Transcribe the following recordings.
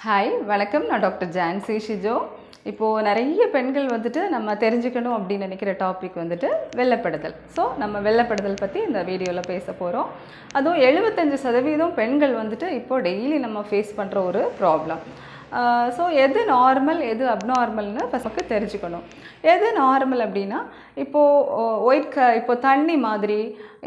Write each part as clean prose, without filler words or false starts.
Hi வணக்கம். நான் doctor Jhansi Shijo. இப்போது நிறைய பெண்கள் வந்துட்டு நம்ம தெரிஞ்சுக்கணும் அப்படின்னு நினைக்கிற டாபிக் வந்துட்டு வெள்ளைப்படுதல். ஸோ நம்ம வெள்ளைப்படுதல் பற்றி இந்த வீடியோவில் பேச போகிறோம். அதுவும் 75% பெண்கள் வந்துட்டு இப்போது டெய்லி நம்ம ஃபேஸ் பண்ணுற ஒரு ப்ராப்ளம். ஸோ எது நார்மல் எது அப்நார்மல்னு ஃபஸ்ட்டு தெரிஞ்சுக்கணும். எது நார்மல் அப்படின்னா இப்போ தண்ணி மாதிரி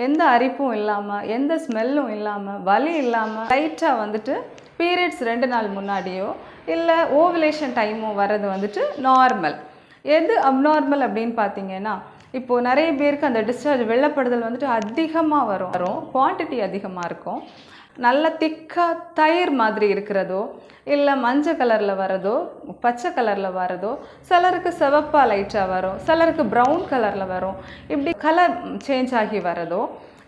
எந்த அரிப்பும் இல்லாமல் எந்த ஸ்மெல்லும் இல்லாமல் வலி இல்லாமல் லைட்டாக வந்துட்டு பீரியட்ஸ் 2 நாள் முன்னாடியோ இல்லை ஓவுலேஷன் டைமோ வர்றது வந்துட்டு நார்மல். எது அப்நார்மல் அப்படின்னு பார்த்தீங்கன்னா, இப்போது நிறைய பேருக்கு அந்த டிஸ்சார்ஜ் வெள்ளைப்படுதல் வந்துட்டு அதிகமாக வரும், குவான்டிட்டி அதிகமாக இருக்கும். நல்ல திக்காக தயிர் மாதிரி இருக்கிறதோ இல்லை மஞ்சள் கலரில் வரதோ பச்சை கலரில் வரதோ, சிலருக்கு சிவப்பாக லைட்டாக வரும், சிலருக்கு ப்ரௌன் கலரில் வரும். இப்படி கலர் சேஞ்ச் ஆகி வரதோ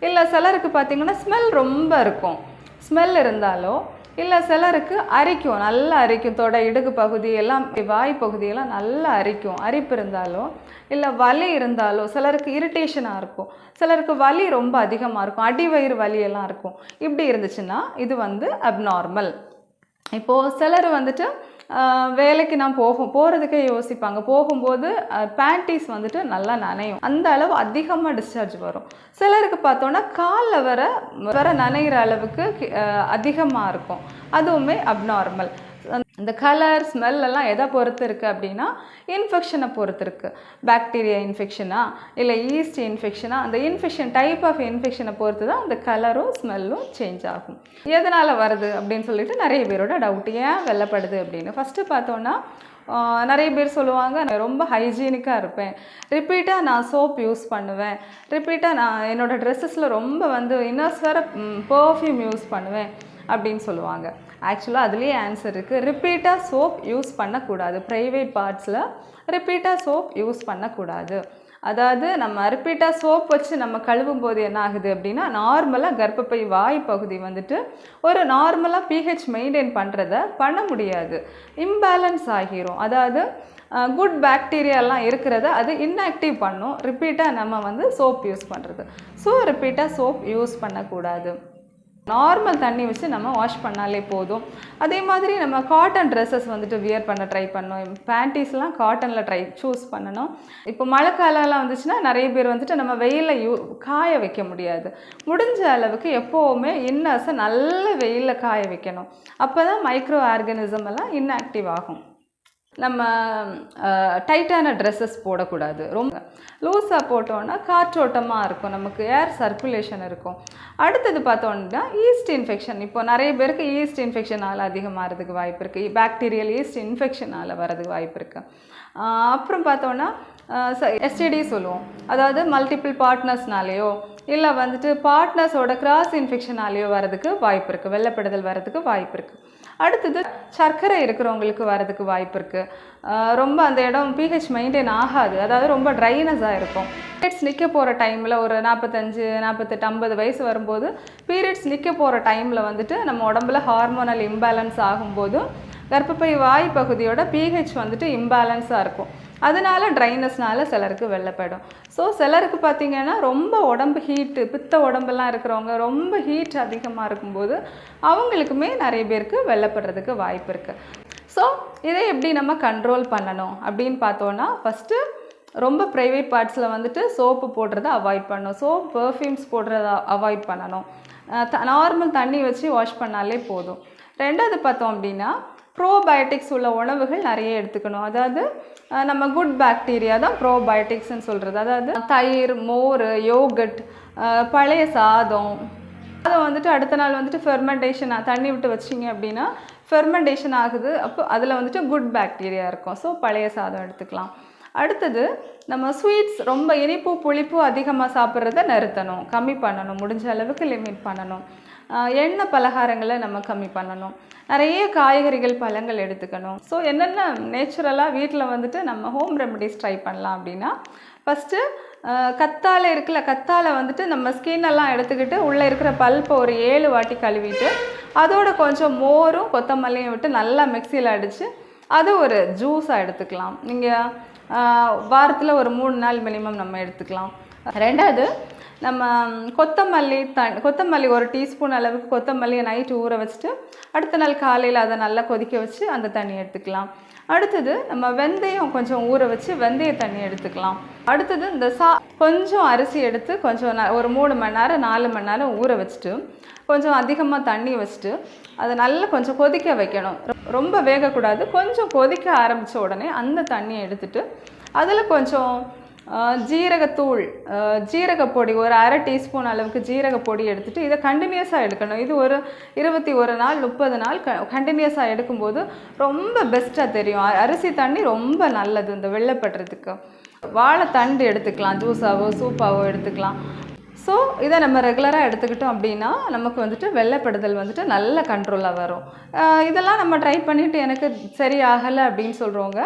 இல்லை சிலருக்கு பார்த்திங்கன்னா ஸ்மெல் ரொம்ப இருக்கும், ஸ்மெல் இருந்தாலோ இல்லை சிலருக்கு அரிக்கும், நல்லா அரிக்கும், தொடை இடுகு பகுதி எல்லாம் வாய் பகுதியெல்லாம் நல்லா அரிக்கும், அரிப்பு இருந்தாலோ இல்லை வலி இருந்தாலோ, சிலருக்கு இரிட்டேஷனாக இருக்கும், சிலருக்கு வலி ரொம்ப அதிகமாக இருக்கும், அடிவயிறு வலியெல்லாம் இருக்கும். இப்படி இருந்துச்சுன்னா இது வந்து அப்நார்மல். இப்போது சிலர் வந்துட்டு வேலைக்கு நான் போகிறதுக்கே யோசிப்பாங்க. போகும்போது பேண்டீஸ் வந்துட்டு நல்லா நனையும், அந்த அளவு அதிகமாக டிஸ்சார்ஜ் வரும். சிலருக்கு பார்த்தோன்னா காலில் வர நனைகிற அளவுக்கு அதிகமாக இருக்கும், அதுவுமே அப்நார்மல். இந்த கலர் ஸ்மெல்லாம் எதை பொறுத்து இருக்குது அப்படின்னா இன்ஃபெக்ஷனை பொறுத்து இருக்குது. பாக்டீரியா இன்ஃபெக்ஷனா இல்லை ஈஸ்ட் இன்ஃபெக்ஷனா, அந்த இன்ஃபெக்ஷன் டைப் ஆஃப் இன்ஃபெக்ஷனை பொறுத்து தான் அந்த கலரும் ஸ்மெல்லும் சேஞ்ச் ஆகும். எதனால் வருது அப்படின்னு சொல்லிட்டு நிறைய பேரோட டவுட். ஏன் வெள்ளைப்படுது அப்படின்னு ஃபஸ்ட்டு பார்த்தோன்னா, நிறைய பேர் சொல்லுவாங்க, நான் ரொம்ப ஹைஜீனிக்காக இருப்பேன், ரிப்பீட்டாக நான் சோப் யூஸ் பண்ணுவேன், ரிப்பீட்டாக நான் என்னோடய ட்ரெஸ்ஸஸில் ரொம்ப இன்னர்ஸ் வேறு பர்ஃப்யூம் யூஸ் பண்ணுவேன் அப்படின்னு சொல்லுவாங்க. ஆக்சுவலாக அதுலேயே ஆன்சர் இருக்குது. ரிப்பீட்டாக சோப் யூஸ் பண்ணக்கூடாது. ப்ரைவேட் பார்ட்ஸில் ரிப்பீட்டாக சோப் யூஸ் பண்ணக்கூடாது. அதாவது நம்ம ரிப்பீட்டாக சோப் வச்சு நம்ம கழுவும் போது என்ன ஆகுது அப்படின்னா, நார்மலாக கர்ப்பப்பை வாய் பகுதி வந்துட்டு ஒரு நார்மலாக பிஹெச் மெயின்டைன் பண்ண முடியாது, இம்பேலன்ஸ் ஆகிரும். அதாவது குட் பாக்டீரியாலாம் இருக்கிறத அது இன்ஆக்டிவ் பண்ணும் ரிப்பீட்டாக நம்ம சோப் யூஸ் பண்ணுறது. ஸோ ரிப்பீட்டாக சோப் யூஸ் பண்ணக்கூடாது. நார்மல் தண்ணி வச்சு நம்ம வாஷ் பண்ணாலே போதும். அதே மாதிரி நம்ம காட்டன் ட்ரெஸ்ஸஸ் வந்துட்டு வியர் பண்ண ட்ரை பண்ணணும். பேண்டீஸ்லாம் காட்டனில் சூஸ் பண்ணணும். இப்போ மழை காலம்லாம் வந்துச்சுன்னா நிறைய பேர் வந்துட்டு நம்ம வெயிலில் காய வைக்க முடியாது. முடிஞ்ச அளவுக்கு எப்போவுமே இன்னர்ஸை நல்ல வெயிலில் காய வைக்கணும். அப்போ தான் மைக்ரோ ஆர்கானிசம் எல்லாம் இன்ஆக்டிவ் ஆகும். நம்ம டைட்டான ட்ரெஸ்ஸஸ் போடக்கூடாது. ரொம்ப லூஸாக போட்டோன்னா காற்றோட்டமாக இருக்கும், நமக்கு ஏர் சர்க்குலேஷன் இருக்கும். அடுத்தது பார்த்தோன்னா ஈஸ்ட் இன்ஃபெக்ஷன். இப்போ நிறைய பேருக்கு ஈஸ்ட் இன்ஃபெக்ஷனால் அதிகமாகிறதுக்கு வாய்ப்பு இருக்குது, பாக்டீரியல் ஈஸ்ட் இன்ஃபெக்ஷனால் வரதுக்கு வாய்ப்பு இருக்குது. அப்புறம் பார்த்தோன்னா எஸ்டிடி சொல்லுவோம், அதாவது மல்டிபிள் பார்ட்னர்ஸ்னாலேயோ இல்லை வந்துட்டு பார்ட்னர்ஸோட கிராஸ் இன்ஃபெக்ஷனாலேயோ வரதுக்கு வாய்ப்பு இருக்குது, வெள்ளைப்படுதல் வரதுக்கு வாய்ப்பு இருக்குது. அடுத்தது சர்க்கரை இருக்கிறவங்களுக்கு வரதுக்கு வாய்ப்பு இருக்குது. ரொம்ப அந்த இடம் பிஹெச் மெயின்டைன் ஆகாது, அதாவது ரொம்ப ட்ரைனஸாக இருக்கும். பீரியட்ஸ் நிற்க போகிற டைமில் ஒரு 45, 48, 50 வயசு வரும்போது பீரியட்ஸ் நிற்க போகிற டைமில் வந்துட்டு நம்ம உடம்புல ஹார்மோனல் இம்பேலன்ஸ் ஆகும்போது கர்ப்பப்பை வாய் பகுதியோட பிஹெச் வந்துட்டு இம்பேலன்ஸாக இருக்கும். அதனால ட்ரைனஸ்னால சிலருக்கு வெள்ளைப்படும். ஸோ சிலருக்கு பார்த்திங்கன்னா ரொம்ப உடம்பு ஹீட்டு, பித்த உடம்பெல்லாம் இருக்கிறவங்க ரொம்ப ஹீட் அதிகமாக இருக்கும்போது அவங்களுக்குமே நிறைய பேருக்கு வெள்ளைப்படுறதுக்கு வாய்ப்பு இருக்குது. ஸோ இதை எப்படி நம்ம கண்ட்ரோல் பண்ணணும் அப்படின்னு பார்த்தோன்னா, ஃபஸ்ட்டு ரொம்ப ப்ரைவேட் பார்ட்ஸில் வந்துட்டு சோப்பு போடுறத அவாய்ட் பண்ணணும், சோப் பர்ஃப்யூம்ஸ் போடுறத அவாய்ட் பண்ணணும். நார்மல் தண்ணி வச்சு வாஷ் பண்ணாலே போதும். ரெண்டாவது பார்த்தோம் அப்படின்னா, ப்ரோபயோட்டிக்ஸ் உள்ள உணவுகள் நிறைய எடுத்துக்கணும். அதாவது நம்ம குட் பாக்டீரியா தான் ப்ரோபயோட்டிக்ஸ்ன்னு சொல்கிறது. அதாவது தயிர், மோர், யோகட், பழைய சாதம் வந்துட்டு அடுத்த நாள் வந்துட்டு ஃபெர்மெண்டேஷன் தண்ணி விட்டு வச்சிங்க அப்படின்னா ஃபெர்மெண்டேஷன் ஆகுது. அப்போ அதில் வந்துட்டு குட் பாக்டீரியா இருக்கும். ஸோ பழைய சாதம் எடுத்துக்கலாம். அடுத்தது நம்ம ஸ்வீட்ஸ், ரொம்ப இனிப்பு புளிப்பு அதிகமாக சாப்பிட்றத நிறுத்தணும், கம்மி பண்ணணும், முடிஞ்ச அளவுக்கு லிமிட் பண்ணணும். எண்ணெய் பலகாரங்களை நம்ம கம்மி பண்ணணும். நிறைய காய்கறிகள், பழங்கள் எடுத்துக்கணும். ஸோ என்னென்ன நேச்சுரலாக வீட்டில் வந்துட்டு நம்ம ஹோம் ரெமடிஸ் ட்ரை பண்ணலாம் அப்படின்னா, ஃபஸ்ட்டு கத்தாழை இருக்குல்ல, கத்தாழை வந்துட்டு நம்ம ஸ்கின்னெல்லாம் எடுத்துக்கிட்டு உள்ளே இருக்கிற பல்ப்பை ஒரு 7 வாட்டி கழுவிட்டு அதோட கொஞ்சம் மோரும் கொத்தமல்லியும் விட்டு நல்லா மிக்சியில் அடித்து அது ஒரு ஜூஸாக எடுத்துக்கலாம். நீங்கள் வாரத்தில் ஒரு 3 நாள் மினிமம் நம்ம எடுத்துக்கலாம். ரெண்டாவது நம்ம கொத்தமல்லி 1 டீஸ்பூன் அளவுக்கு கொத்தமல்லியை நைட்டு ஊற வச்சுட்டு அடுத்த நாள் காலையில் அதை நல்லா கொதிக்க வச்சு அந்த தண்ணி எடுத்துக்கலாம். அடுத்தது நம்ம வெந்தயம் கொஞ்சம் ஊற வச்சு வெந்தய தண்ணி எடுத்துக்கலாம். அடுத்தது இந்த கொஞ்சம் அரிசி எடுத்து கொஞ்சம் ஒரு 3 மணி நேரம் 4 மணி நேரம் ஊற வச்சுட்டு கொஞ்சம் அதிகமாக தண்ணி வச்சுட்டு அதை நல்லா கொஞ்சம் கொதிக்க வைக்கணும். ரொம்ப வேகக்கூடாது. கொஞ்சம் கொதிக்க ஆரம்பித்த உடனே அந்த தண்ணியை எடுத்துட்டு அதில் கொஞ்சம் ஜீரகத்தூள், ஜீரகப்பொடி ஒரு 1/2 டீஸ்பூன் அளவுக்கு ஜீரகப்பொடி எடுத்துகிட்டு இதை கண்டினியூஸாக எடுக்கணும். இது ஒரு 21 நாள் 30 நாள் கண்டினியூஸாக எடுக்கும்போது ரொம்ப பெஸ்ட்டாக தெரியும். அரிசி தண்ணி ரொம்ப நல்லது இந்த வெள்ளைப்படுறதுக்கு. வாழைத்தண்டு எடுத்துக்கலாம், ஜூஸாவோ சூப்பாவோ எடுத்துக்கலாம். ஸோ இதை நம்ம ரெகுலராக எடுத்துக்கிட்டோம் அப்படின்னா நமக்கு வந்துட்டு வெள்ளைப்படுதல் வந்துட்டு நல்ல கண்ட்ரோலாக வரும். இதெல்லாம் நம்ம ட்ரை பண்ணிவிட்டு எனக்கு சரி ஆகலை அப்படின்னு சொல்கிறவங்க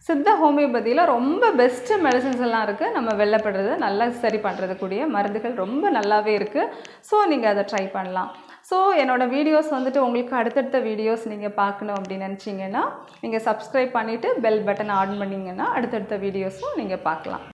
சித்த ஹோமியோபதியில் ரொம்ப பெஸ்ட்டு மெடிசன்ஸ் எல்லாம் இருக்குது. நம்ம வெள்ளைப்படுறதை நல்லா சரி பண்ணுறதுக்கூடிய மருந்துகள் ரொம்ப நல்லாவே இருக்குது. ஸோ நீங்கள் அதை ட்ரை பண்ணலாம். ஸோ என்னோடய வீடியோஸ் வந்துட்டு உங்களுக்கு அடுத்தடுத்த வீடியோஸ் நீங்கள் பார்க்கணும் அப்படின்னு நினச்சிங்கன்னா நீங்கள் சப்ஸ்கிரைப் பண்ணிவிட்டு பெல் பட்டன் ஆன் பண்ணிங்கன்னா அடுத்தடுத்த வீடியோஸும் நீங்கள் பார்க்கலாம்.